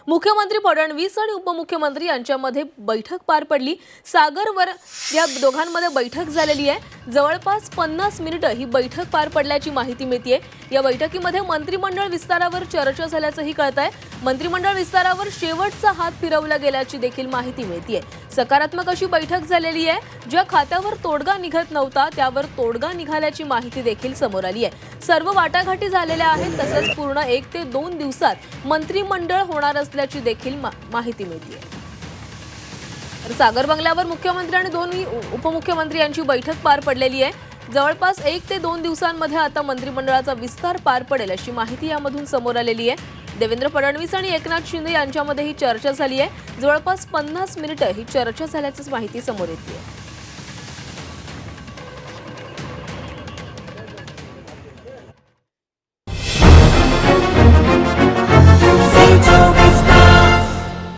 मुख्यमंत्री फडणवीस आणि उपमुख्यमंत्री यांच्यामध्ये बैठक पार पडली। सागरवर या दोघांमध्ये बैठक झालेली आहे। जवळपास 50 मिनिटे ही बैठक पार पडल्याची माहिती मिळते। या बैठकीमध्ये मंत्रिमंडळ विस्तारावर चर्चा झाल्याचंही कळतंय। मंत्रिमंडळ विस्तारावर शेवटचा हात फिरवला गेल्याची देखील माहिती मिळते। सकारात्मक अशी बैठक झालेली आहे। ज्या खात्यावर तोडगा निघत नव्हता त्यावर तोडगा निघाल्याची माहिती देखील समोर आली आहे। सर्व वाटाघाटी झालेल्या आहेत। तसंच पूर्ण 1 ते 2 दिवसात मंत्रिमंडळ होणार असल्याची देखील माहिती मिळते। तर सागर बंगल्यावर मुख्यमंत्री आणि दोन्ही उपमुख्यमंत्री यांची बैठक पार पडलेली आहे। जवळपास 1 ते 2 दिवसांमध्ये आता मंत्रिमंडळाचा विस्तार पार पडेल अशी माहिती यामधून समोर आलेली आहे। देवेंद्र फडणवीस आणि एकनाथ शिंदे यांच्यामध्ये ही चर्चा झाली आहे। जवळपास 50 मिनिटे ही चर्चा झाल्याची माहिती समोर येते।